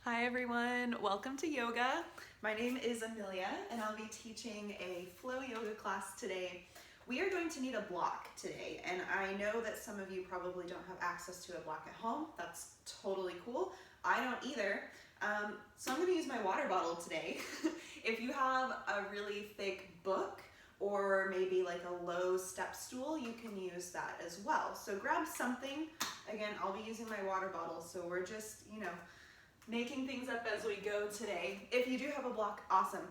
Hi everyone, welcome to yoga. My name is Amelia and I'll be teaching a flow yoga class today. We are going to need a block today, and I know that some of you probably don't have access to a block at home. That's totally cool. I don't either. So I'm going to use my water bottle today. If you have a really thick book or maybe like a low step stool, you can use that as well. So grab something. Again, I'll be using my water bottle, so we're just, making things up as we go today. If you do have a block, awesome.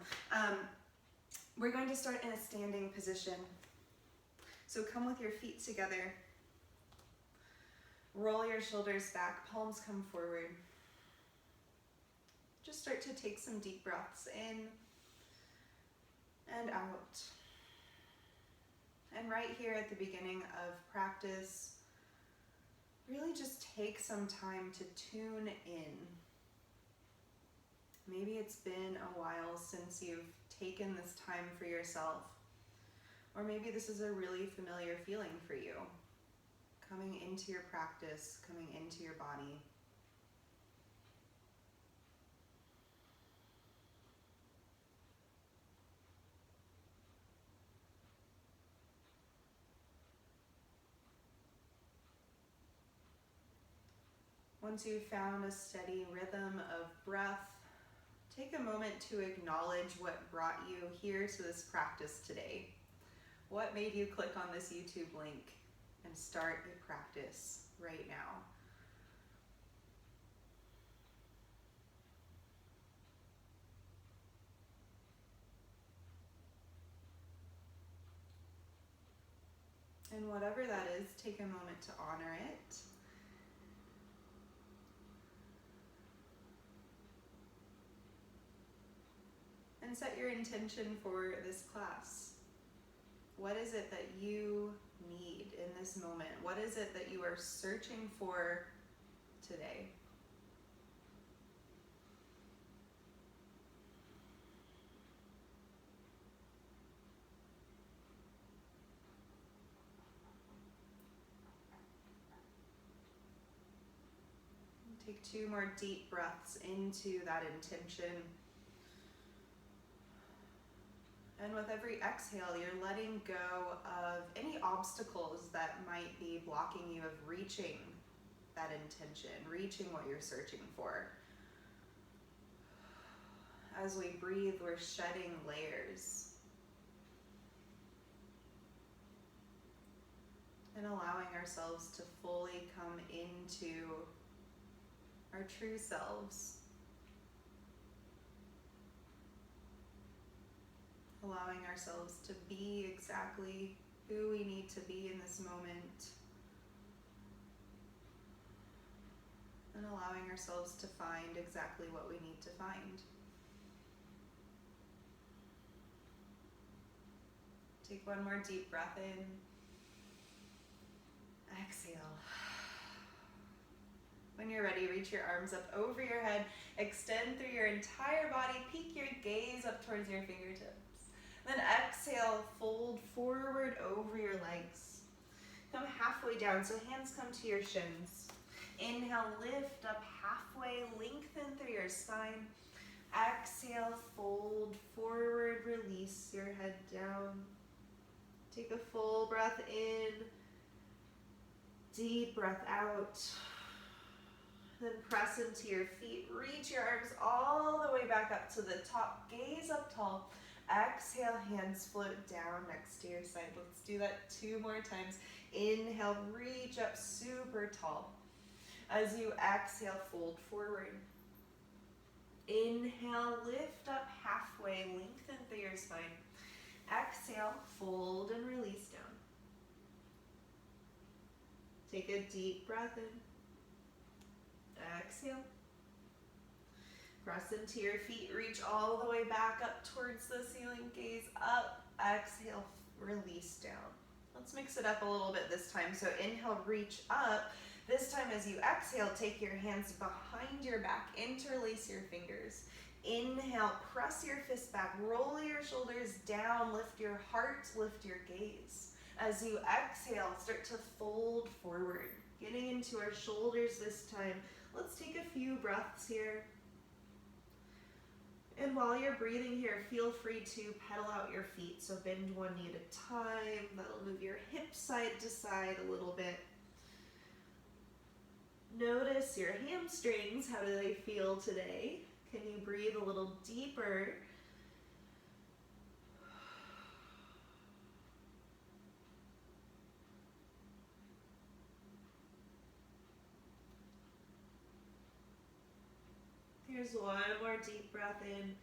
We're going to start in a standing position. So come with your feet together. Roll your shoulders back, palms come forward. Just start to take some deep breaths in and out. And right here at the beginning of practice, really just take some time to tune in. Maybe it's been a while since you've taken this time for yourself, or maybe this is a really familiar feeling for you, coming into your practice, coming into your body. Once you've found a steady rhythm of breath, take a moment to acknowledge what brought you here to this practice today. What made you click on this YouTube link and start your practice right now? And whatever that is, take a moment to honor it. And set your intention for this class. What is it that you need in this moment? What is it that you are searching for today? Take 2 more deep breaths into that intention. And with every exhale, you're letting go of any obstacles that might be blocking you of reaching that intention, reaching what you're searching for. As we breathe, we're shedding layers and allowing ourselves to fully come into our true selves. Allowing ourselves to be exactly who we need to be in this moment. And allowing ourselves to find exactly what we need to find. Take 1 more deep breath in. Exhale. When you're ready, reach your arms up over your head, extend through your entire body, peek your gaze up towards your fingertips. Then exhale, fold forward over your legs. Come halfway down, so hands come to your shins. Inhale, lift up halfway, lengthen through your spine. Exhale, fold forward, release your head down. Take a full breath in, deep breath out. Then press into your feet, reach your arms all the way back up to the top, gaze up tall. Exhale, hands float down next to your side. Let's do that 2 more times. Inhale, reach up super tall. As you exhale, fold forward. Inhale, lift up halfway, lengthen through your spine. Exhale, fold and release down. Take a deep breath in. Exhale. Press into your feet, reach all the way back up towards the ceiling, gaze up, exhale, release down. Let's mix it up a little bit this time. So inhale, reach up. This time as you exhale, take your hands behind your back, interlace your fingers. Inhale, press your fist back, roll your shoulders down, lift your heart, lift your gaze. As you exhale, start to fold forward, getting into our shoulders this time. Let's take a few breaths here. And while you're breathing here, feel free to pedal out your feet. So bend one knee at a time. That'll move your hips side to side a little bit. Notice your hamstrings. How do they feel today? Can you breathe a little deeper? Here's one more deep breath in.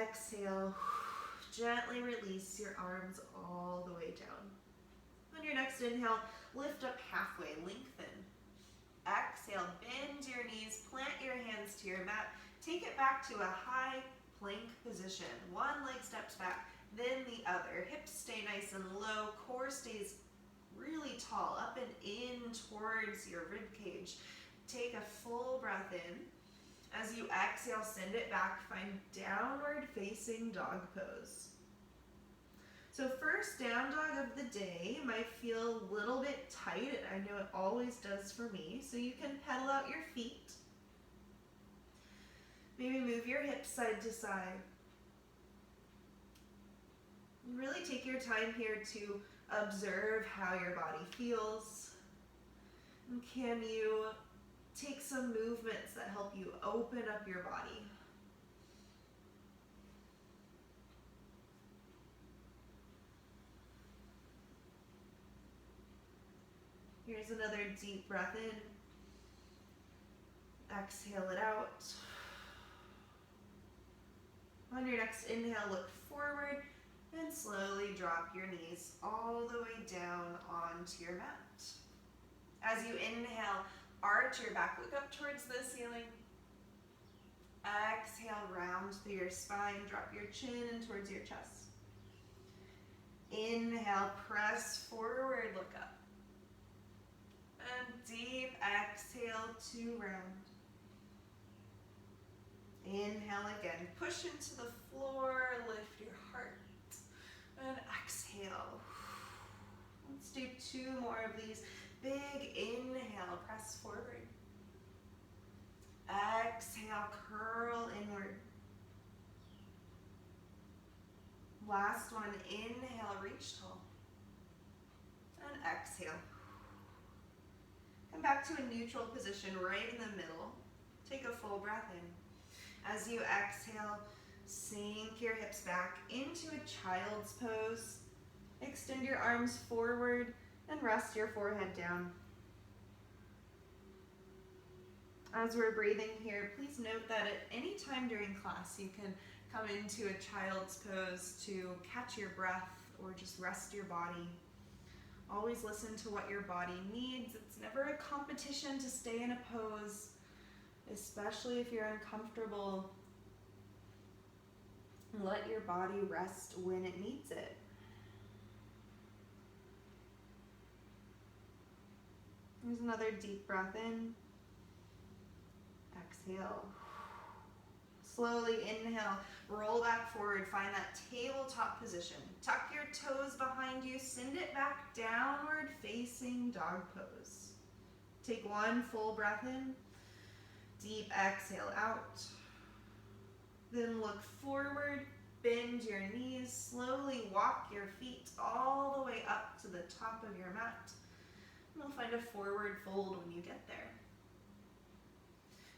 Exhale. Gently release your arms all the way down. On your next inhale, lift up halfway, lengthen. Exhale, bend your knees, plant your hands to your mat. Take it back to a high plank position. One leg steps back, then the other. Hips stay nice and low, core stays really tall, up and in towards your rib cage. Take a full breath in. As you exhale, send it back, find downward facing dog pose. So first down dog of the day might feel a little bit tight. I know it always does for me. So you can pedal out your feet. Maybe move your hips side to side. And really take your time here to observe how your body feels. And can you take some movements that help you open up your body? Here's another deep breath in. Exhale it out. On your next inhale, look forward and slowly drop your knees all the way down onto your mat. As you inhale, arch your back, look up towards the ceiling. Exhale, round through your spine, drop your chin in towards your chest. Inhale, press forward, look up. And deep exhale to round. Inhale again, push into the floor, lift your heart. And exhale. Let's do two more of these. Big inhale, press forward. Exhale, curl inward. Last one, inhale, reach tall. And exhale. Come back to a neutral position right in the middle. Take a full breath in. As you exhale, sink your hips back into a child's pose. Extend your arms forward and rest your forehead down. As we're breathing here, please note that at any time during class you can come into a child's pose to catch your breath or just rest your body. Always listen to what your body needs. It's never a competition to stay in a pose, especially if you're uncomfortable. Let your body rest when it needs it. Here's another deep breath in. Exhale. Slowly inhale, roll back forward, find that tabletop position. Tuck your toes behind you, send it back downward facing dog pose. Take one full breath in, deep exhale out. Then look forward, bend your knees, slowly walk your feet all the way up to the top of your mat. And you'll find a forward fold when you get there.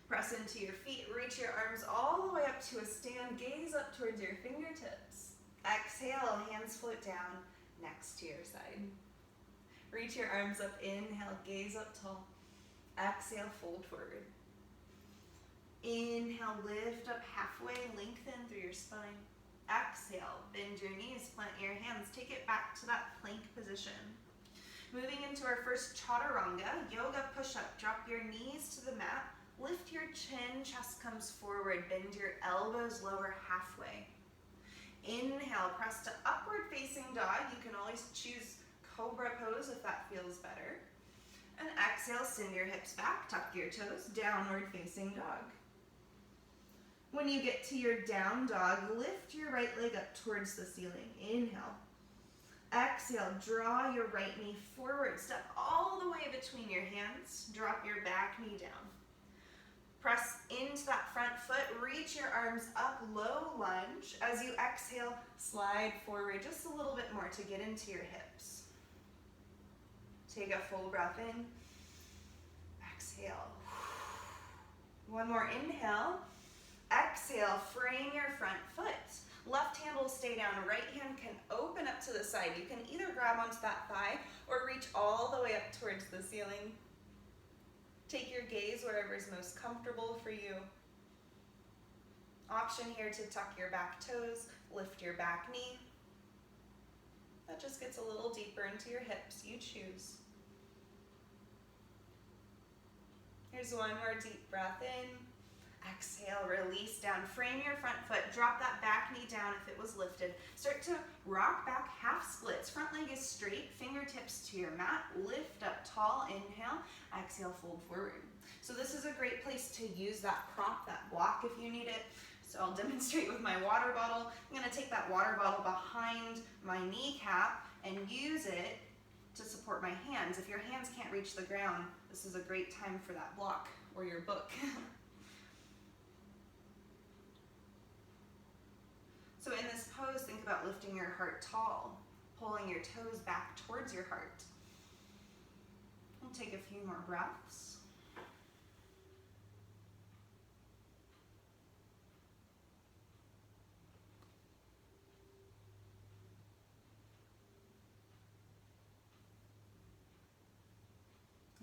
Press into your feet, reach your arms all the way up to a stand, gaze up towards your fingertips. Exhale, hands float down next to your side. Reach your arms up, inhale, gaze up tall. Exhale, fold forward. Inhale, lift up halfway, lengthen through your spine. Exhale, bend your knees, plant your hands, take it back to that plank position. Moving into our first chaturanga, yoga push-up. Drop your knees to the mat. Lift your chin, chest comes forward, bend your elbows lower halfway. Inhale, press to upward facing dog. You can always choose cobra pose if that feels better. And exhale, send your hips back, tuck your toes, downward facing dog. When you get to your down dog, lift your right leg up towards the ceiling. Inhale. Exhale, draw your right knee forward. Step all the way between your hands. Drop your back knee down. Press into that front foot, reach your arms up, low lunge. As you exhale, slide forward just a little bit more to get into your hips. Take a full breath in. Exhale. One more inhale. Exhale, frame your front foot. Left hand will stay down, right hand can open up to the side. You can either grab onto that thigh or reach all the way up towards the ceiling. Take your gaze wherever is most comfortable for you. Option here to tuck your back toes, lift your back knee. That just gets a little deeper into your hips, you choose. Here's one more deep breath in. Exhale, release down. Frame your front foot. Drop that back knee down if it was lifted. Start to rock back half splits. Front leg is straight, fingertips to your mat. Lift up tall, inhale. Exhale, fold forward. So this is a great place to use that prop, that block if you need it. So I'll demonstrate with my water bottle. I'm gonna take that water bottle behind my kneecap and use it to support my hands. If your hands can't reach the ground, this is a great time for that block or your book. So in this pose, think about lifting your heart tall, pulling your toes back towards your heart. We'll take a few more breaths.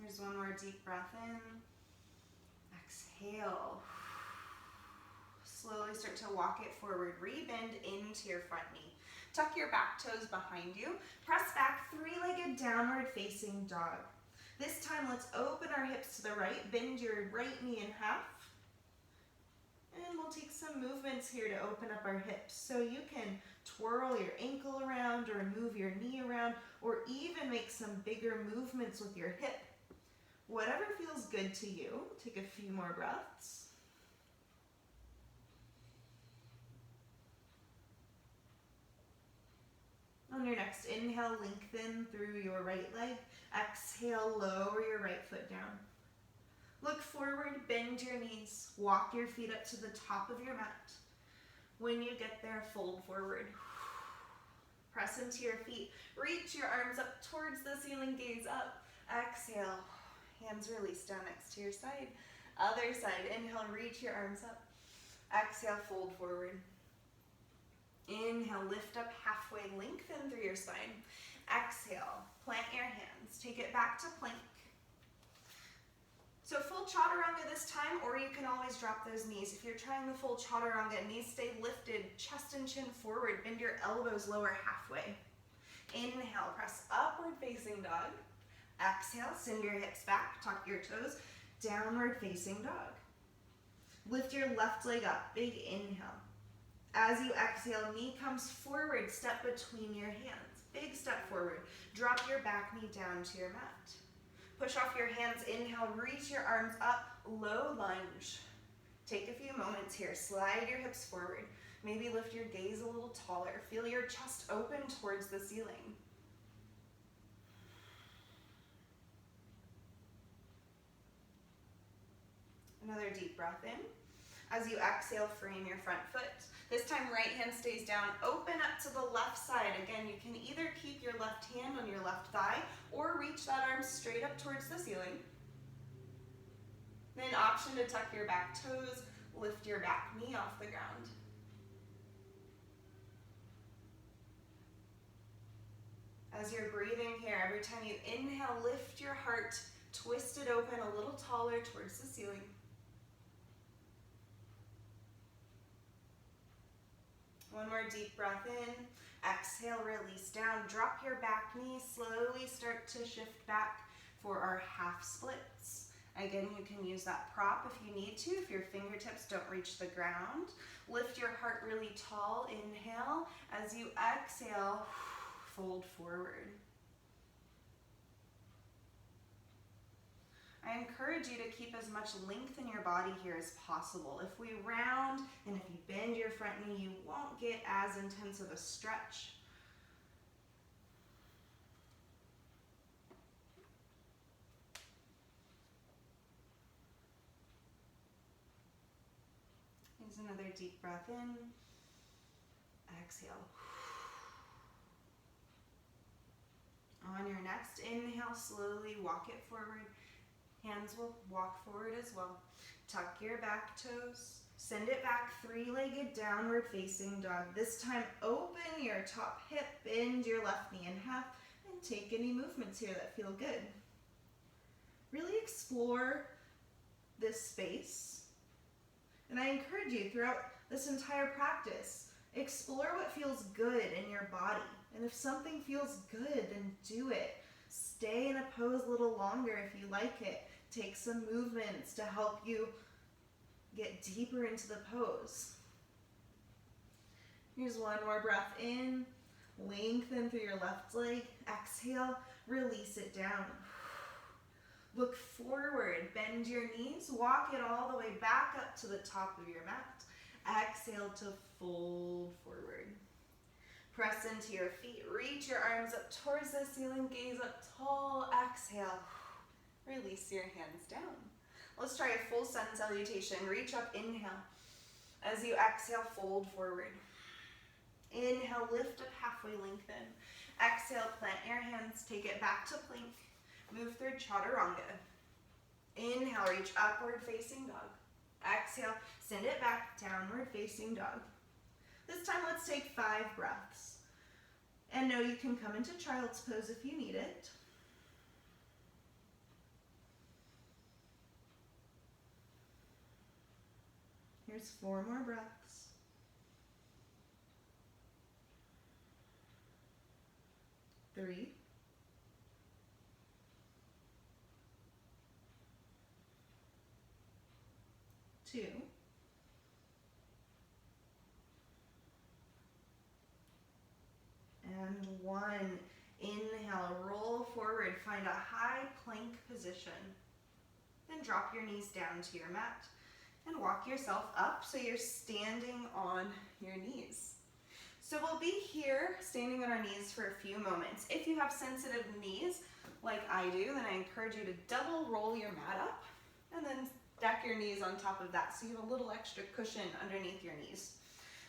Here's one more deep breath in. Exhale. Slowly start to walk it forward. Rebend into your front knee. Tuck your back toes behind you. Press back, three-legged downward facing dog. This time, let's open our hips to the right. Bend your right knee in half. And we'll take some movements here to open up our hips. So you can twirl your ankle around or move your knee around or even make some bigger movements with your hip. Whatever feels good to you. Take a few more breaths. On your next inhale, lengthen through your right leg. Exhale, lower your right foot down. Look forward, bend your knees. Walk your feet up to the top of your mat. When you get there, fold forward. Press into your feet. Reach your arms up towards the ceiling, gaze up. Exhale, hands release down next to your side. Other side, inhale, reach your arms up. Exhale, fold forward. Inhale, lift up halfway, lengthen through your spine. Exhale, plant your hands. Take it back to plank. So full chaturanga this time, or you can always drop those knees. If you're trying the full chaturanga, knees stay lifted, chest and chin forward. Bend your elbows lower halfway. Inhale, press upward facing dog. Exhale, send your hips back, tuck your toes, downward facing dog. Lift your left leg up, big inhale. As you exhale, knee comes forward, step between your hands. Big step forward. Drop your back knee down to your mat. Push off your hands, inhale, reach your arms up, low lunge. Take a few moments here, slide your hips forward. Maybe lift your gaze a little taller. Feel your chest open towards the ceiling. Another deep breath in. As you exhale, frame your front foot. This time, right hand stays down, open up to the left side. Again, you can either keep your left hand on your left thigh or reach that arm straight up towards the ceiling. Then option to tuck your back toes, lift your back knee off the ground. As you're breathing here, every time you inhale, lift your heart, twist it open a little taller towards the ceiling. One more deep breath in. Exhale, release down. Drop your back knee. Slowly start to shift back for our half splits. Again, you can use that prop if you need to, if your fingertips don't reach the ground. Lift your heart really tall. Inhale. As you exhale, fold forward. I encourage you to keep as much length in your body here as possible. If we round and if you bend your front knee, you won't get as intense of a stretch. As Here's another deep breath in. Exhale. On your next inhale, slowly walk it forward. Hands will walk forward as well. Tuck your back toes. Send it back, three-legged downward facing dog. This time, open your top hip, bend your left knee in half, and take any movements here that feel good. Really explore this space. And I encourage you throughout this entire practice, explore what feels good in your body. And if something feels good, then do it. Stay in a pose a little longer if you like it. Take some movements to help you get deeper into the pose. Here's one more breath in. Lengthen through your left leg. Exhale, release it down. Look forward, bend your knees, walk it all the way back up to the top of your mat. Exhale to fold forward. Press into your feet, reach your arms up towards the ceiling, gaze up tall. Exhale, release your hands down. Let's try a full sun salutation. Reach up, inhale. As you exhale, fold forward. Inhale, lift up, halfway lengthen. Exhale, plant your hands, take it back to plank. Move through chaturanga. Inhale, reach upward facing dog. Exhale, send it back, downward facing dog. This time, let's take 5 breaths. And know you can come into child's pose if you need it. Here's 4 more breaths. 3. 2. And 1. Inhale, roll forward, find a high plank position. Then drop your knees down to your mat and walk yourself up so you're standing on your knees. So we'll be here standing on our knees for a few moments. If you have sensitive knees, like I do, then I encourage you to double roll your mat up and then stack your knees on top of that so you have a little extra cushion underneath your knees.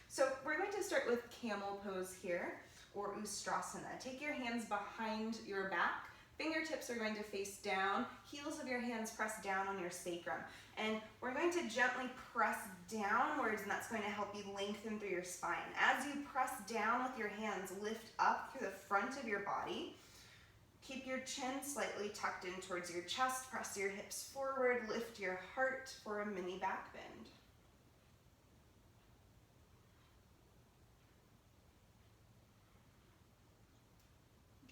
So we're going to start with camel pose here, or Ustrasana. Take your hands behind your back. Fingertips are going to face down. Heels of your hands press down on your sacrum. And we're going to gently press downwards, and that's going to help you lengthen through your spine. As you press down with your hands, lift up through the front of your body. Keep your chin slightly tucked in towards your chest. Press your hips forward. Lift your heart for a mini back bend.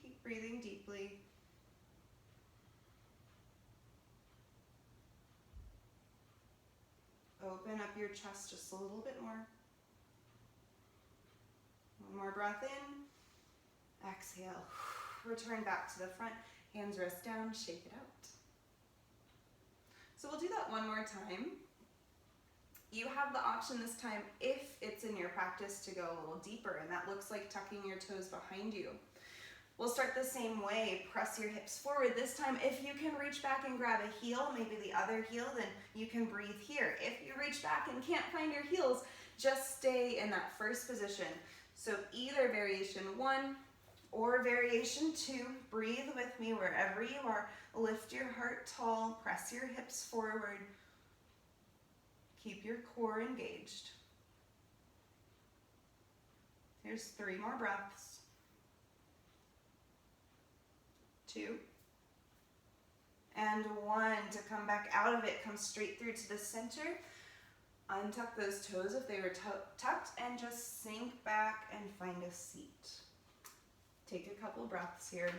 Keep breathing deeply. Open up your chest just a little bit more. One more breath in. Exhale. Return back to the front. Hands rest down. Shake it out. So we'll do that one more time. You have the option this time, if it's in your practice, to go a little deeper, and that looks like tucking your toes behind you. We'll start the same way. Press your hips forward. This time, if you can reach back and grab a heel, maybe the other heel, then you can breathe here. If you reach back and can't find your heels, just stay in that first position. So either variation 1 or variation 2, breathe with me wherever you are. Lift your heart tall, press your hips forward. Keep your core engaged. Here's 3 more breaths. 2, and 1. To come back out of it, come straight through to the center. Untuck those toes if they were tucked, and just sink back and find a seat. Take a couple breaths here.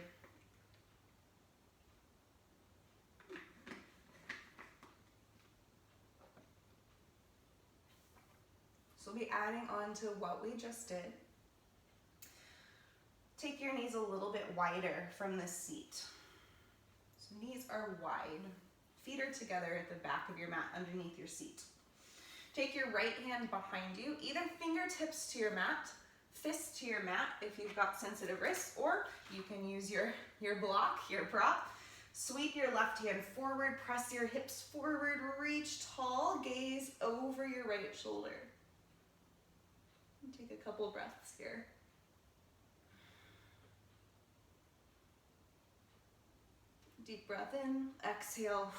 So we'll be adding on to what we just did. Take your knees a little bit wider from the seat. So knees are wide. Feet are together at the back of your mat underneath your seat. Take your right hand behind you, either fingertips to your mat, fist to your mat if you've got sensitive wrists, or you can use your block, your prop. Sweep your left hand forward, press your hips forward, reach tall, gaze over your right shoulder. Take a couple breaths here. Deep breath in, exhale,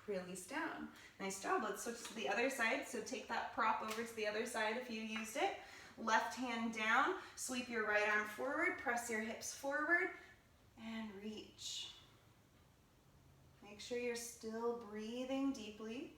release down. Nice job. Let's switch to the other side. So take that prop over to the other side if you used it. Left hand down, sweep your right arm forward, press your hips forward, and reach. Make sure you're still breathing deeply.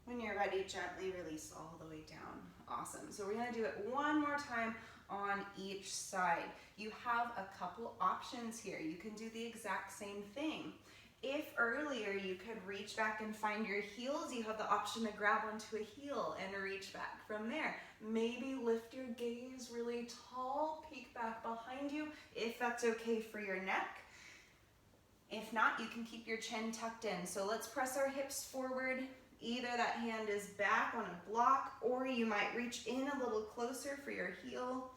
When you're ready, gently release all the way down. Awesome. So we're going to do it one more time on each side. You have a couple options here. You can do the exact same thing. If earlier you could reach back and find your heels, you have the option to grab onto a heel and reach back from there. Maybe lift your gaze really tall, peek back behind you, if that's okay for your neck. If not, you can keep your chin tucked in. So let's press our hips forward. Either that hand is back on a block, or you might reach in a little closer for your heel.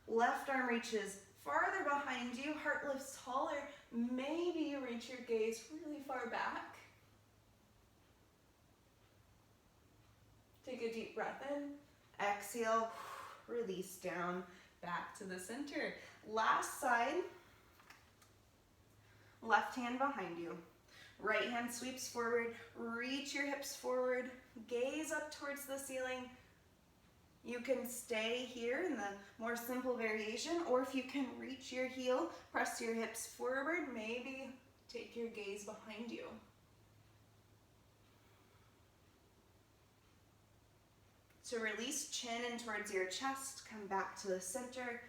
Left arm reaches farther behind you, heart lifts taller. Maybe you reach your gaze really far back. Take a deep breath in, exhale, release down, back to the center. Last side, left hand behind you. Right hand sweeps forward, reach your hips forward, gaze up towards the ceiling. You can stay here in the more simple variation, or if you can reach your heel, press your hips forward, maybe take your gaze behind you. So release chin in towards your chest, come back to the center.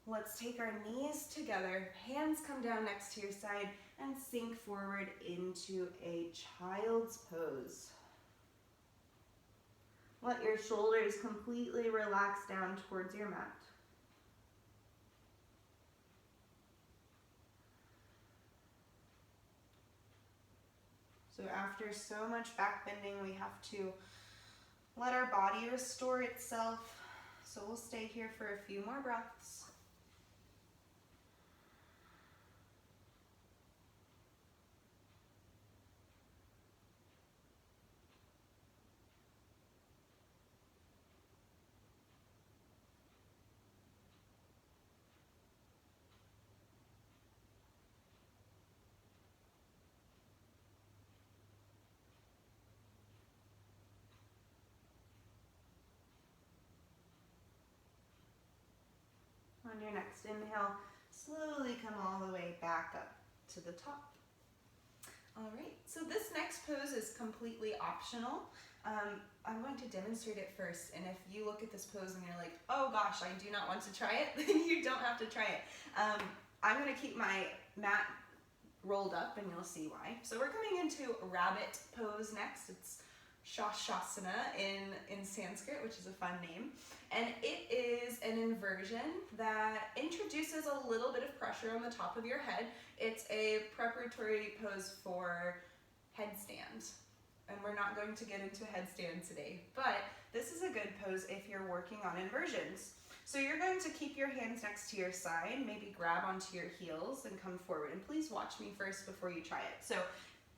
Let's take our knees together, hands come down next to your side, and sink forward into a child's pose. Let your shoulders completely relax down towards your mat. So after so much back bending, we have to let our body restore itself. So we'll stay here for a few more breaths. On your next inhale, slowly come all the way back up to the top. All right, so this next pose is completely optional. I'm going to demonstrate it first, and if you look at this pose and you're like, oh gosh, I do not want to try it, then you don't have to try it. I'm going to keep my mat rolled up and you'll see why. So we're coming into rabbit pose next. It's Shashasana in Sanskrit, which is a fun name. And it is an inversion that introduces a little bit of pressure on the top of your head. It's a preparatory pose for headstand. And we're not going to get into headstand today, but this is a good pose if you're working on inversions. So you're going to keep your hands next to your side, maybe grab onto your heels and come forward. And please watch me first before you try it. So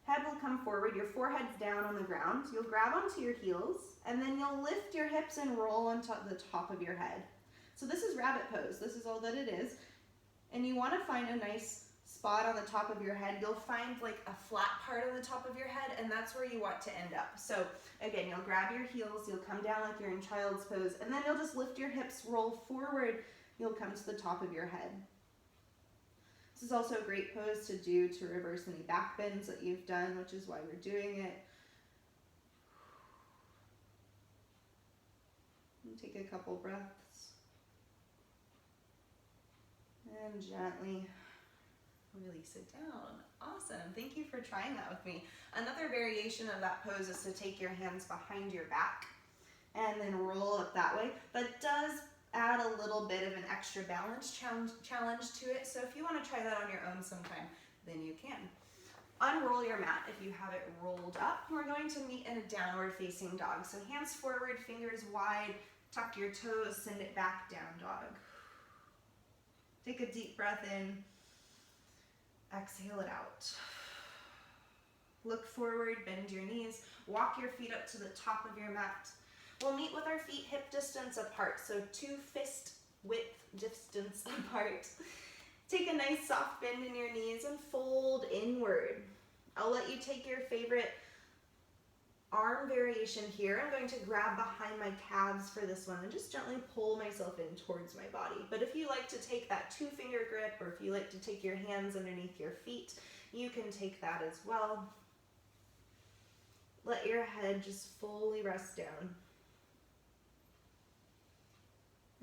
head will come forward, your forehead's down on the ground. You'll grab onto your heels, and then you'll lift your hips and roll onto the top of your head. So this is rabbit pose. This is all that it is. And you want to find a nice spot on the top of your head. You'll find like a flat part on the top of your head, and that's where you want to end up. So again, you'll grab your heels, you'll come down like you're in child's pose, and then you'll just lift your hips, roll forward. You'll come to the top of your head. This is also a great pose to do to reverse any back bends that you've done, which is why we're doing it. And take a couple breaths. And gently release it down. Awesome. Thank you for trying that with me. Another variation of that pose is to take your hands behind your back and then roll up that way. That does add a little bit of an extra balance challenge to it. So if you want to try that on your own sometime, then you can. Unroll your mat if you have it rolled up. We're going to meet in a downward facing dog. So hands forward, fingers wide, Tuck your toes, send it back, down dog. Take a deep breath in, exhale it out. Look forward, bend your knees, walk your feet up to the top of your mat. We'll meet with our feet hip distance apart, so 2 fist width distance apart. Take a nice soft bend in your knees and fold inward. I'll let you take your favorite arm variation here. I'm going to grab behind my calves for this one and just gently pull myself in towards my body. But if you like to take that 2-finger grip, or if you like to take your hands underneath your feet, you can take that as well. Let your head just fully rest down.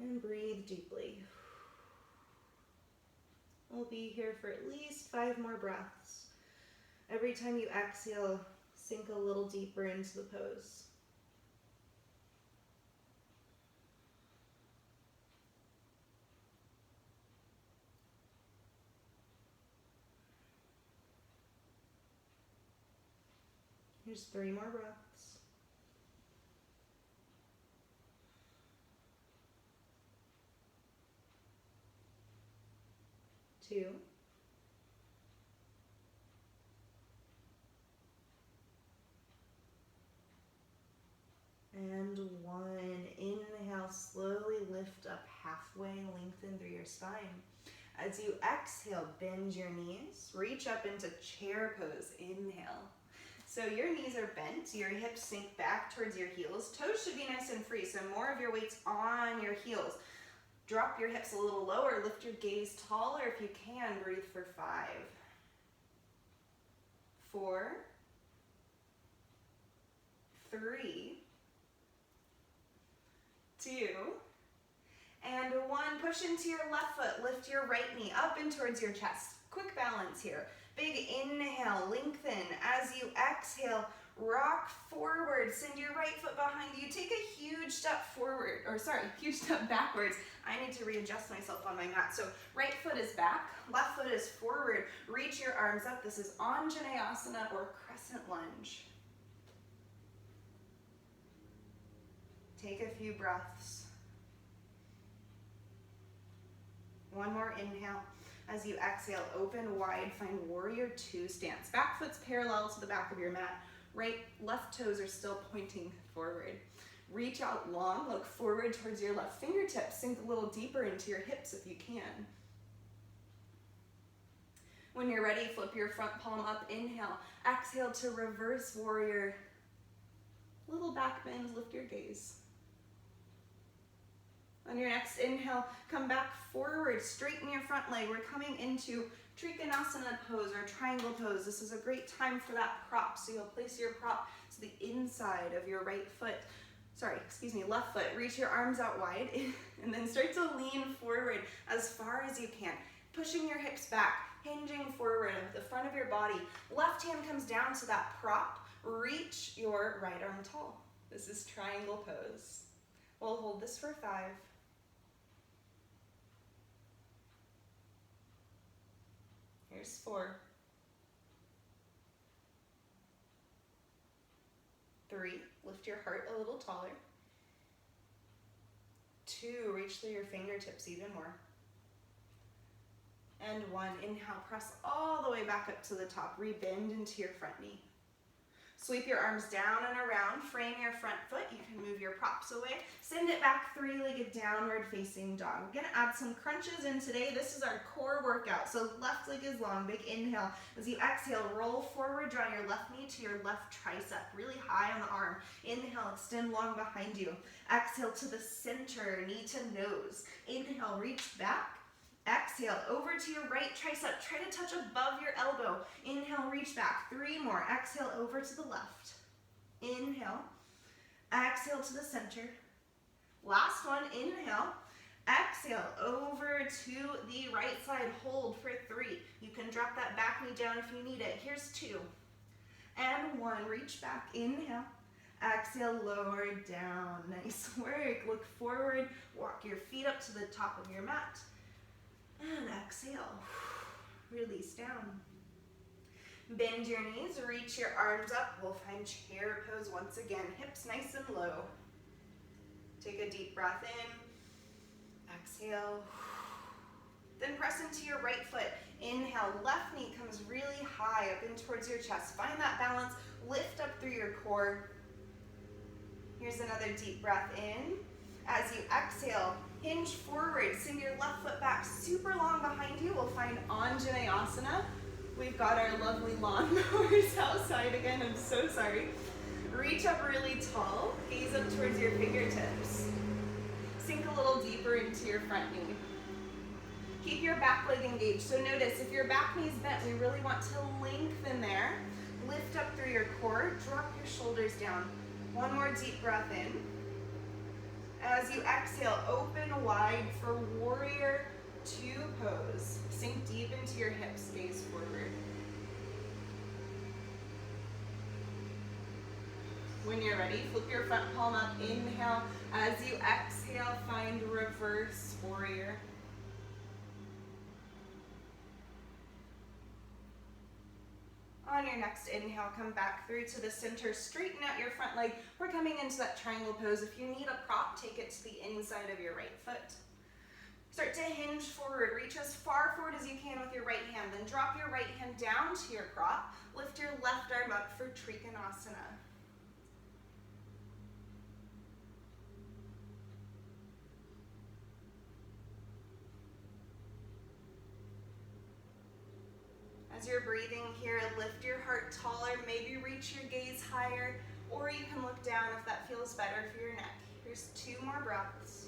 And breathe deeply. We'll be here for at least 5 more breaths. Every time you exhale, sink a little deeper into the pose. Here's 3 more breaths. 2. And 1. Inhale, slowly lift up halfway, lengthen through your spine. As you exhale, bend your knees, reach up into chair pose, inhale. So your knees are bent, your hips sink back towards your heels. Toes should be nice and free, so more of your weight's on your heels. Drop your hips a little lower, lift your gaze taller if you can. Breathe for 5, 4, 3, 2, and 1. Push into your left foot, lift your right knee up and towards your chest. Quick balance here. Big inhale, lengthen. As you exhale, rock forward, send your right foot behind you. Take a huge step forward, huge step backwards. I need to readjust myself on my mat. So right foot is back, left foot is forward. Reach your arms up. This is Anjaneyasana or crescent lunge. Take a few breaths. 1 more inhale. As you exhale, open wide, find warrior 2 stance. Back foot's parallel to the back of your mat. Left toes are still pointing forward. Reach out long, look forward towards your left fingertips. Sink a little deeper into your hips if you can. When you're ready, flip your front palm up, inhale. Exhale to reverse warrior. Little back bend, lift your gaze. On your next inhale, come back forward, straighten your front leg. We're coming into Trikonasana pose or triangle pose. This is a great time for that prop. So you'll place your prop to the inside of your left foot. Reach your arms out wide and then start to lean forward as far as you can. Pushing your hips back, hinging forward at the front of your body. Left hand comes down to that prop. Reach your right arm tall. This is triangle pose. We'll hold this for 5. Here's 4. 3, lift your heart a little taller. 2, reach through your fingertips even more. And 1, inhale, press all the way back up to the top. Rebend into your front knee. Sweep your arms down and around, frame your front foot. You can move your props away. Send it back, 3-legged downward facing dog. We're gonna add some crunches in today. This is our core workout. So left leg is long, big inhale. As you exhale, roll forward, draw your left knee to your left tricep, really high on the arm. Inhale, extend long behind you. Exhale to the center, knee to nose. Inhale, reach back. Exhale, over to your right tricep. Try to touch above your elbow. Inhale, reach back. 3 more. Exhale, over to the left. Inhale. Exhale to the center. Last one. Inhale. Exhale, over to the right side. Hold for 3. You can drop that back knee down if you need it. Here's 2. And 1. Reach back. Inhale. Exhale, lower down. Nice work. Look forward. Walk your feet up to the top of your mat. And exhale, release down. Bend your knees, reach your arms up. We'll find chair pose once again. Hips nice and low. Take a deep breath in, exhale. Then press into your right foot. Inhale, left knee comes really high up in towards your chest. Find that balance, lift up through your core. Here's another deep breath in. As you exhale, hinge forward, send your left foot back super long behind you. We'll find Anjaneyasana. We've got our lovely lawnmowers outside again, I'm so sorry. Reach up really tall, gaze up towards your fingertips. Sink a little deeper into your front knee. Keep your back leg engaged. So notice, if your back knee's bent, we really want to lengthen there. Lift up through your core, drop your shoulders down. One more deep breath in. As you exhale, open wide for warrior two pose. Sink deep into your hips, gaze forward. When you're ready, flip your front palm up, inhale. As you exhale, find reverse warrior. On your next inhale, come back through to the center, straighten out your front leg. We're coming into that triangle pose. If you need a prop, take it to the inside of your right foot. Start to hinge forward, reach as far forward as you can with your right hand, then drop your right hand down to your prop. Lift your left arm up for Trikonasana. As you're breathing here, lift your heart taller, maybe reach your gaze higher, or you can look down if that feels better for your neck. Here's two more breaths.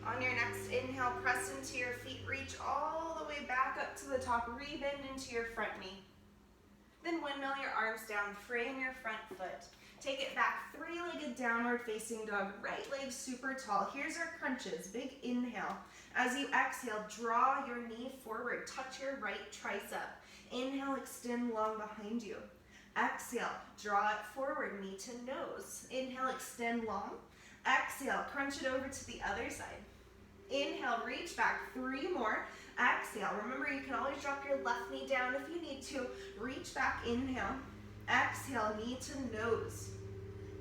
On your next inhale, press into your feet, reach all the way back up to the top, rebend into your front knee. Then windmill your arms down, frame your front foot. Take it back, three-legged downward facing dog, right leg super tall. Here's our crunches, big inhale. As you exhale, draw your knee forward, touch your right tricep. Inhale, extend long behind you. Exhale, draw it forward, knee to nose. Inhale, extend long. Exhale, crunch it over to the other side. Inhale, reach back, three more. Exhale, remember you can always drop your left knee down if you need to. Reach back, inhale. Exhale, knee to nose.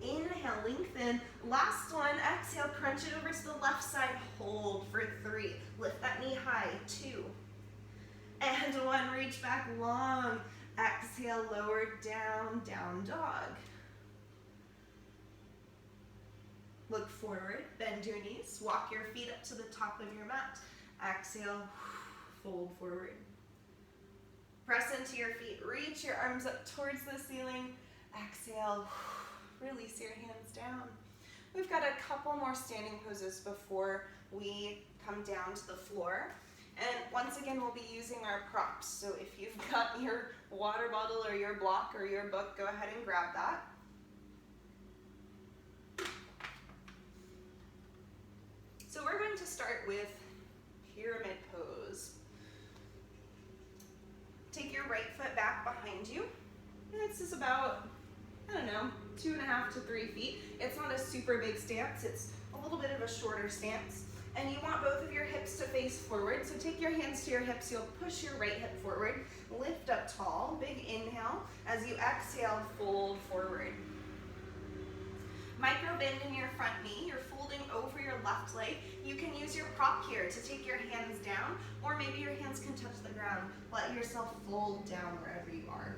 Inhale, lengthen. Last one, exhale, crunch it over to the left side. Hold for three. Lift that knee high, two. And one, reach back long. Exhale, lower down, down dog. Look forward, bend your knees. Walk your feet up to the top of your mat. Exhale, fold forward. Press into your feet, reach your arms up towards the ceiling. Exhale, release your hands down. We've got a couple more standing poses before we come down to the floor. And once again, we'll be using our props. So if you've got your water bottle or your block or your book, go ahead and grab that. So we're going to start with pyramid pose. Take your right foot back behind you. And this is about, 2.5 to 3 feet. It's not a super big stance, it's a little bit of a shorter stance. And you want both of your hips to face forward. So take your hands to your hips, you'll push your right hip forward, lift up tall, big inhale. As you exhale, fold forward. Micro bend in your front knee, you're folding over your left leg. You can use your prop here to take your hands down, or maybe your hands can touch the ground. Let yourself fold down wherever you are.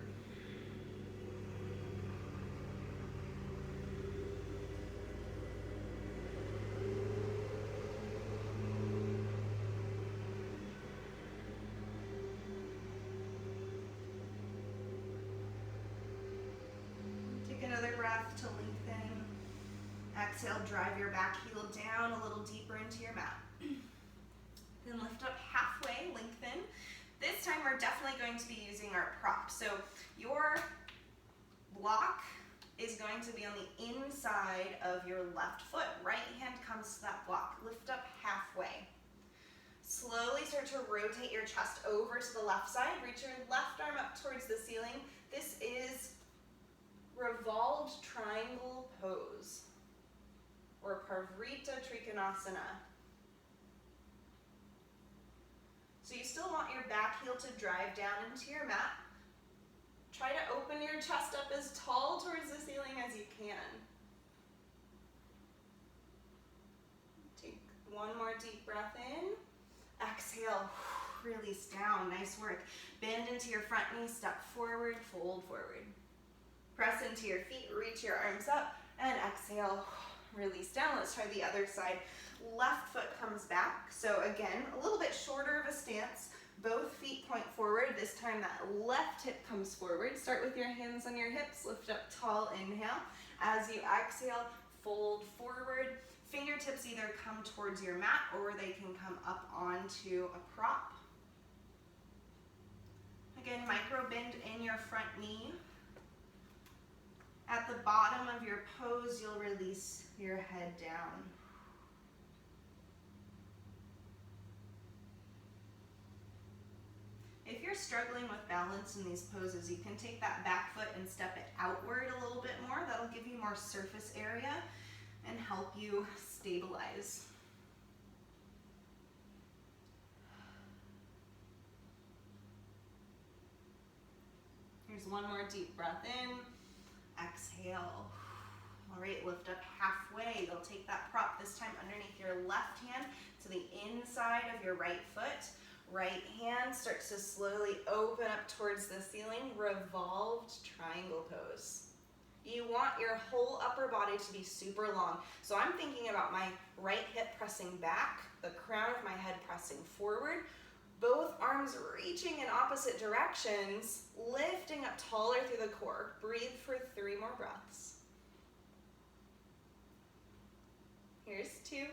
Take another breath to lengthen. Exhale, drive your back heel down a little deeper into your mat. Then lift up halfway, lengthen. This time we're definitely going to be using our prop. So your block is going to be on the inside of your left foot. Right hand comes to that block. Lift up halfway. Slowly start to rotate your chest over to the left side. Reach your left arm up towards the ceiling. This is revolved triangle pose, or Parvrita Trikonasana. So you still want your back heel to drive down into your mat. Try to open your chest up as tall towards the ceiling as you can. Take one more deep breath in. Exhale, release down, nice work. Bend into your front knee, step forward, fold forward. Press into your feet, reach your arms up, and exhale, release down. Let's try the other side. Left foot comes back. So again, a little bit shorter of a stance. Both feet point forward. This time that left hip comes forward. Start with your hands on your hips. Lift up tall, inhale. As you exhale, fold forward. Fingertips either come towards your mat or they can come up onto a prop. Again, micro bend in your front knee. At the bottom of your pose, you'll release your head down. If you're struggling with balance in these poses, you can take that back foot and step it outward a little bit more. That'll give you more surface area and help you stabilize. Here's one more deep breath in. Exhale. All right, lift up halfway. You'll take that prop this time underneath your left hand to the inside of your right foot. Right hand starts to slowly open up towards the ceiling, revolved triangle pose. You want your whole upper body to be super long. So I'm thinking about my right hip pressing back, the crown of my head pressing forward, both arms reaching in opposite directions, lifting up taller through the core. Breathe for 3 more breaths. Here's 2.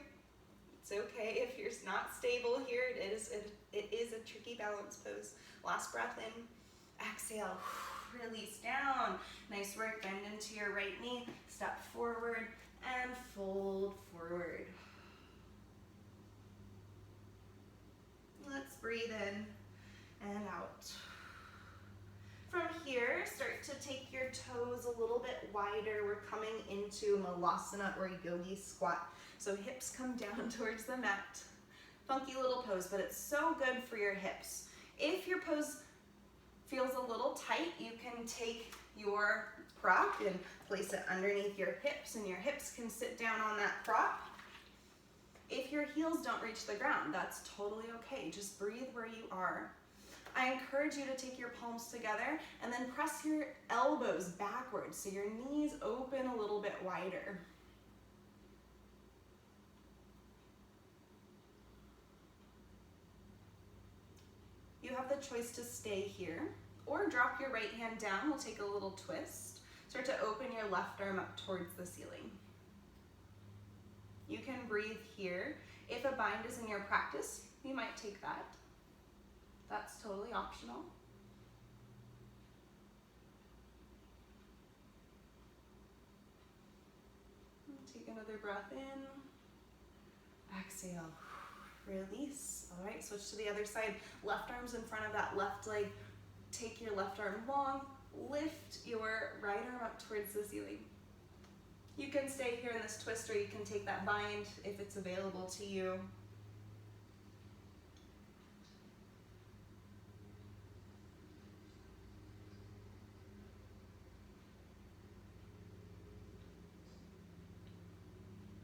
It's okay if you're not stable here. It is a tricky balance pose. Last breath in. Exhale. Release down. Nice work. Bend into your right knee. Step forward and fold forward. Let's breathe in and out. From here, start to take your toes a little bit wider. We're coming into Malasana or Yogi squat. So hips come down towards the mat. Funky little pose, but it's so good for your hips. If your pose feels a little tight, you can take your prop and place it underneath your hips, and your hips can sit down on that prop. If your heels don't reach the ground, that's totally okay. Just breathe where you are. I encourage you to take your palms together and then press your elbows backwards so your knees open a little bit wider. You have the choice to stay here or drop your right hand down. We'll take a little twist. Start to open your left arm up towards the ceiling. You can breathe here. If a bind is in your practice, you might take that. That's totally optional. Take another breath in. Exhale. Release. All right, switch to the other side. Left arm's in front of that left leg. Take your left arm long. Lift your right arm up towards the ceiling. You can stay here in this twist, or you can take that bind if it's available to you.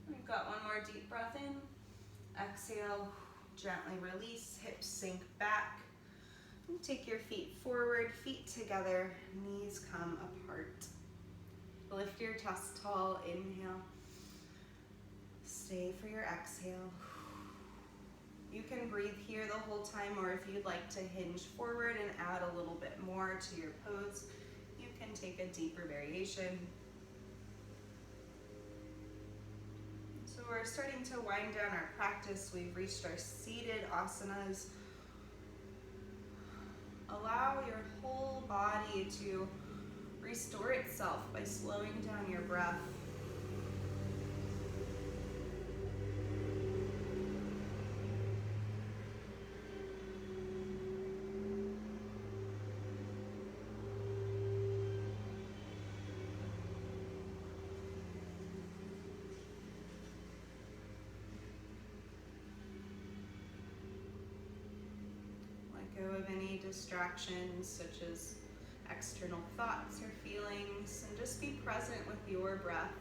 We've got one more deep breath in. Exhale, gently release, hips sink back. And take your feet forward, feet together, knees come apart. Lift your chest tall, inhale. Stay for your exhale. You can breathe here the whole time, or if you'd like to hinge forward and add a little bit more to your pose, you can take a deeper variation. So we're starting to wind down our practice. We've reached our seated asanas. Allow your whole body to restore itself by slowing down your breath. Let go of remove any distractions such as external thoughts or feelings, and just be present with your breath.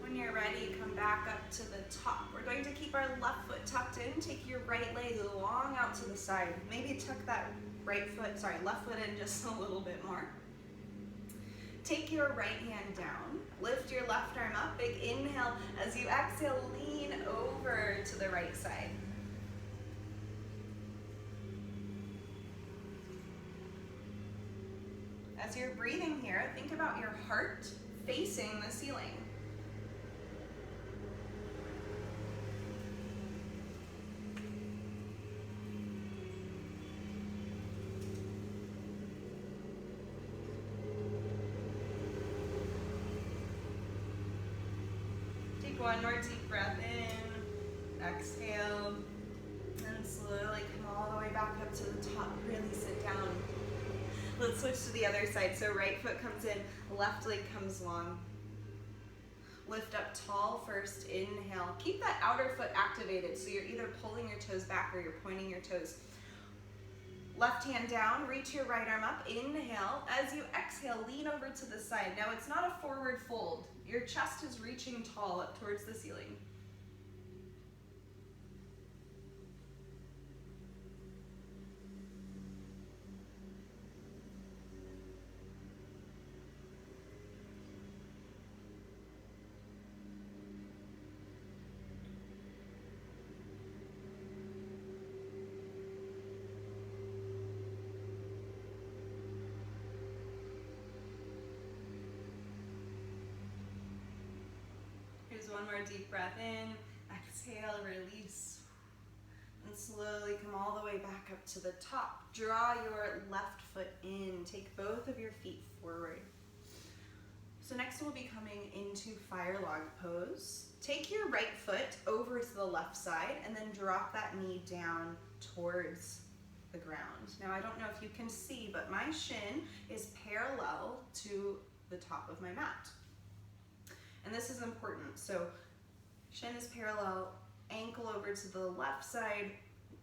When you're ready, come back up to the top. We're going to keep our left foot tucked in. Take your right leg long out to the side. Maybe tuck that left foot in just a little bit more. Take your right hand down. Lift your left arm up. Big inhale. As you exhale, lean over to the right side. As you're breathing here, think about your heart facing the ceiling. One more deep breath in, exhale, and slowly come all the way back up to the top. Really sit down. Let's switch to the other side. So right foot comes in, left leg comes long. Lift up tall first, inhale. Keep that outer foot activated, so you're either pulling your toes back or you're pointing your toes. Left hand down, reach your right arm up, inhale. As you exhale, lean over to the side. Now it's not a forward fold. Your chest is reaching tall up towards the ceiling. One more deep breath in, exhale, release, and slowly come all the way back up to the top. Draw your left foot in, take both of your feet forward. So next we'll be coming into fire log pose. Take your right foot over to the left side and then drop that knee down towards the ground. Now I don't know if you can see, but my shin is parallel to the top of my mat. And this is important. So shin is parallel, ankle over to the left side,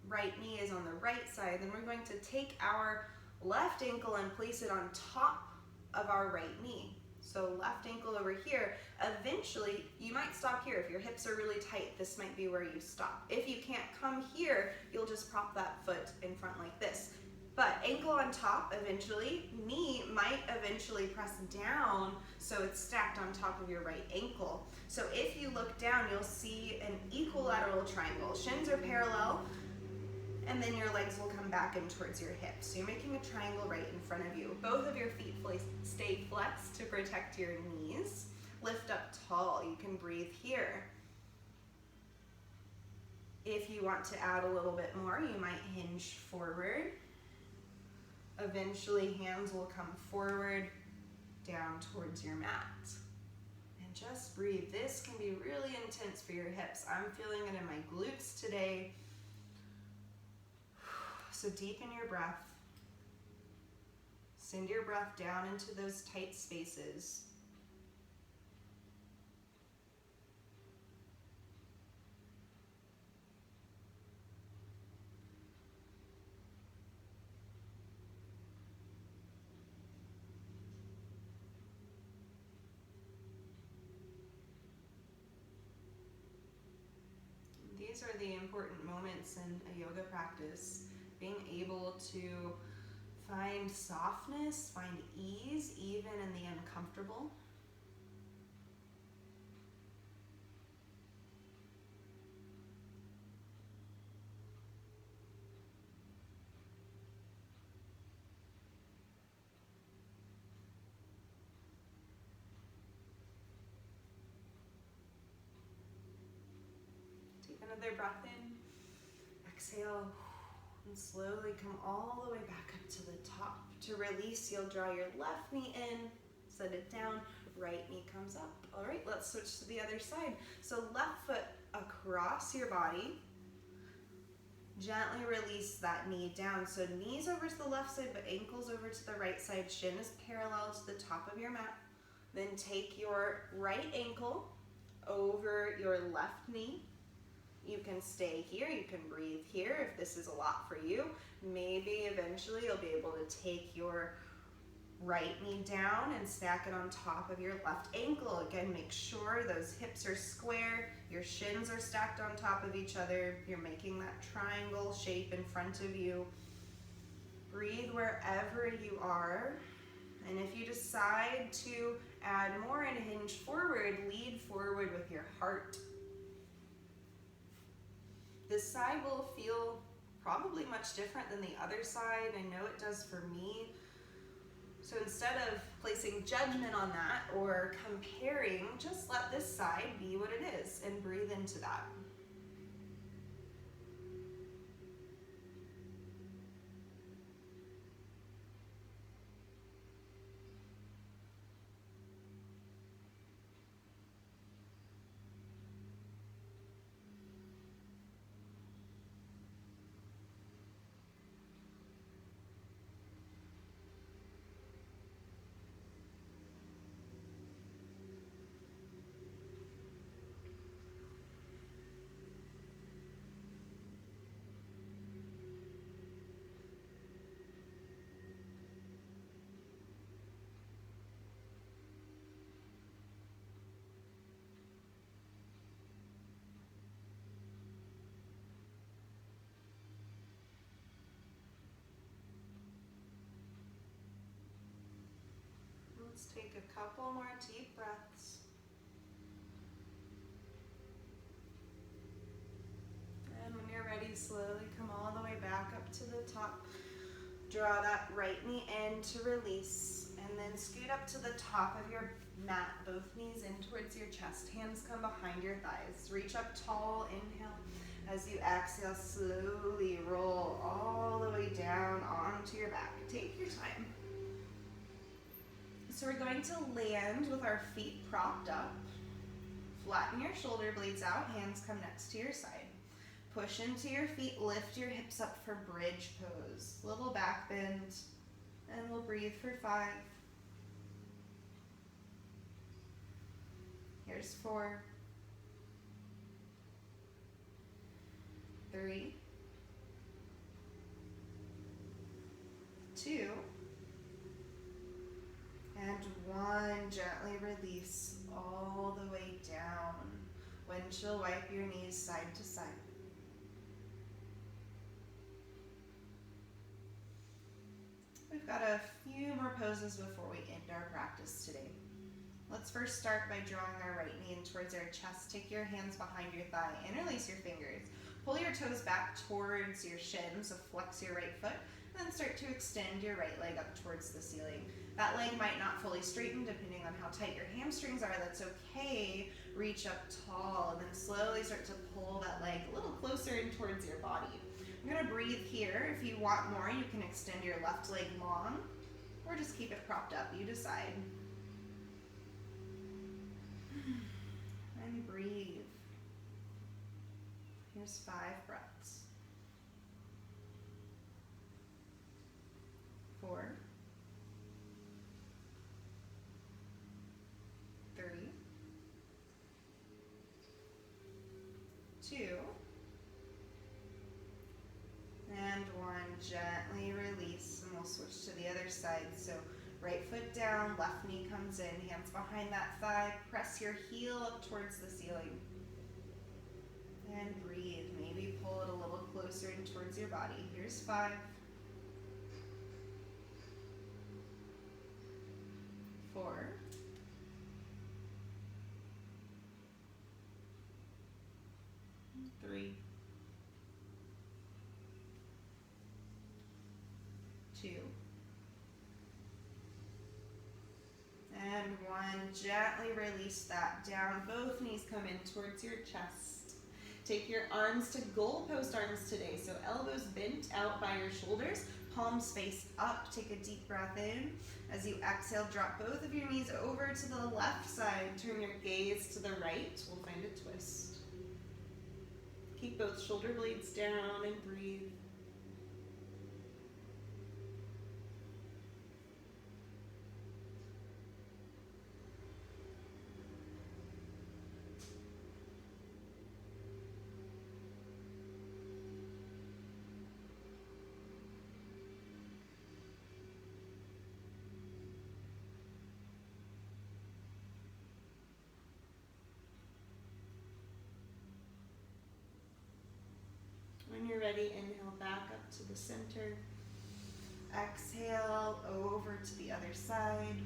right knee is on the right side. Then we're going to take our left ankle and place it on top of our right knee. So left ankle over here. Eventually, you might stop here. If your hips are really tight, this might be where you stop. If you can't come here, you'll just prop that foot in front like this. But ankle on top eventually, knee might eventually press down so it's stacked on top of your right ankle. So if you look down, you'll see an equilateral triangle. Shins are parallel, and then your legs will come back in towards your hips. So you're making a triangle right in front of you. Both of your feet stay flexed to protect your knees. Lift up tall, you can breathe here. If you want to add a little bit more, you might hinge forward. Eventually, hands will come forward, down towards your mat. And just breathe. This can be really intense for your hips. I'm feeling it in my glutes today. So deepen your breath. Send your breath down into those tight spaces. These are the important moments in a yoga practice. Being able to find softness, find ease, even in the uncomfortable. Another breath in, exhale, and slowly come all the way back up to the top. To release, you'll draw your left knee in, set it down, right knee comes up. All right, let's switch to the other side. So left foot across your body, Gently release that knee down. So knees over to the left side, but ankles over to the right side. Shin is parallel to the top of your mat. Then take your right ankle over your left knee. You can stay here, you can breathe here if this is a lot for you. Maybe eventually you'll be able to take your right knee down and stack it on top of your left ankle. Again, make sure those hips are square, your shins are stacked on top of each other. You're making that triangle shape in front of you. Breathe wherever you are. And if you decide to add more and hinge forward, lead forward with your heart. This side will feel probably much different than the other side. I know it does for me. So instead of placing judgment on that or comparing, just let this side be what it is and breathe into that. Let's take a couple more deep breaths. And when you're ready, slowly come all the way back up to the top. Draw that right knee in to release, and then scoot up to the top of your mat, both knees in towards your chest. Hands come behind your thighs. Reach up tall, inhale. As you exhale, slowly roll all the way down onto your back. Take your time. So we're going to land with our feet propped up. Flatten your shoulder blades out, hands come next to your side. Push into your feet, lift your hips up for bridge pose. Little back bend, and we'll breathe for 5. Here's 4, 3, 2, and 1. Gently release all the way down. Windshield wipe your knees side to side. We've got a few more poses before we end our practice today. Let's first start by drawing our right knee in towards our chest. Take your hands behind your thigh, interlace your fingers. Pull your toes back towards your shins, so flex your right foot, and then start to extend your right leg up towards the ceiling. That leg might not fully straighten depending on how tight your hamstrings are. That's okay. Reach up tall, and then slowly start to pull that leg a little closer in towards your body. You're gonna breathe here. If you want more, you can extend your left leg long, or just keep it propped up. You decide. And breathe. Here's 5 breaths. 4, 3, 2, and 1. Gently release, and we'll switch to the other side. So right foot down, left knee comes in, hands behind that thigh. Press your heel up towards the ceiling. And breathe. Maybe pull it a little closer in towards your body. Here's 5, 4, 3, 2, and 1. Gently release that down. Both knees come in towards your chest. Take your arms to goal post arms today. So elbows bent out by your shoulders, palms face up. Take a deep breath in. As you exhale, drop both of your knees over to the left side. Turn your gaze to the right. We'll find a twist. Keep both shoulder blades down and breathe. When you're ready, inhale back up to the center. Exhale over to the other side.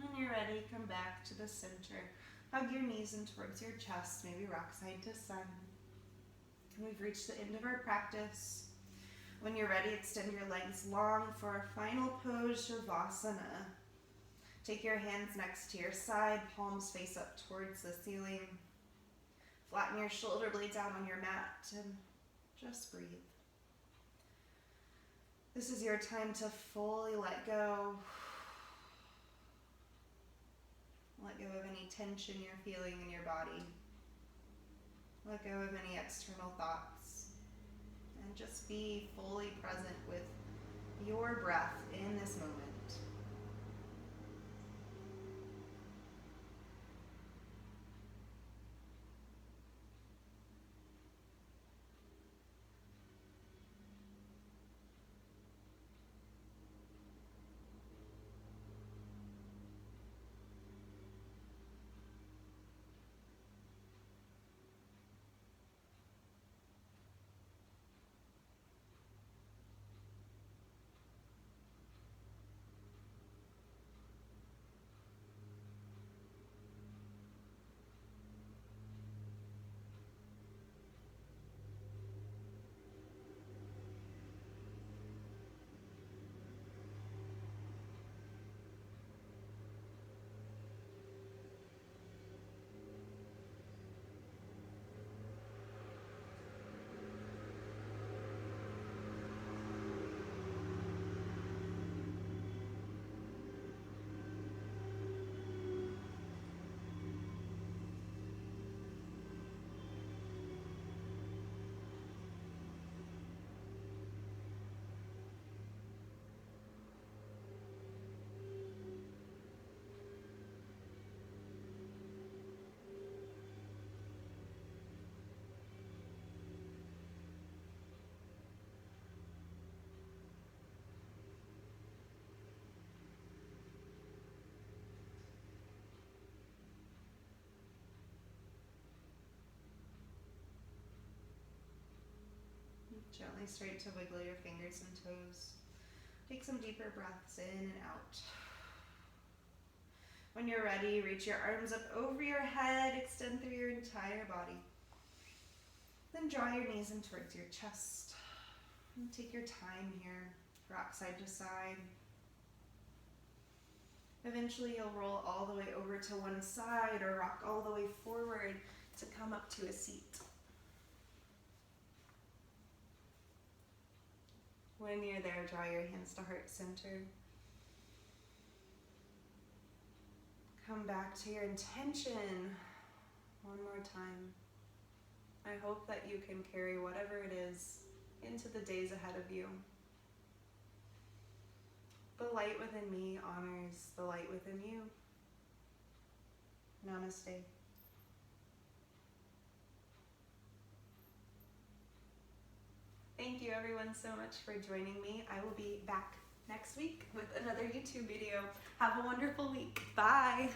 When you're ready, come back to the center. Hug your knees in towards your chest, maybe rock side to side. We've reached the end of our practice. When you're ready, extend your legs long for our final pose, Shavasana. Take your hands next to your side, palms face up towards the ceiling. Flatten your shoulder blades out on your mat and just breathe. This is your time to fully let go. Let go of any tension you're feeling in your body. Let go of any external thoughts. And just be fully present with your breath in this moment. Gently start to wiggle your fingers and toes. Take some deeper breaths in and out. When you're ready, reach your arms up over your head, extend through your entire body. Then draw your knees in towards your chest. And take your time here. Rock side to side. Eventually you'll roll all the way over to one side or rock all the way forward to come up to a seat. When you're there, draw your hands to heart center. Come back to your intention one more time. I hope that you can carry whatever it is into the days ahead of you. The light within me honors the light within you. Namaste. Thank you everyone so much for joining me. I will be back next week with another YouTube video. Have a wonderful week. Bye.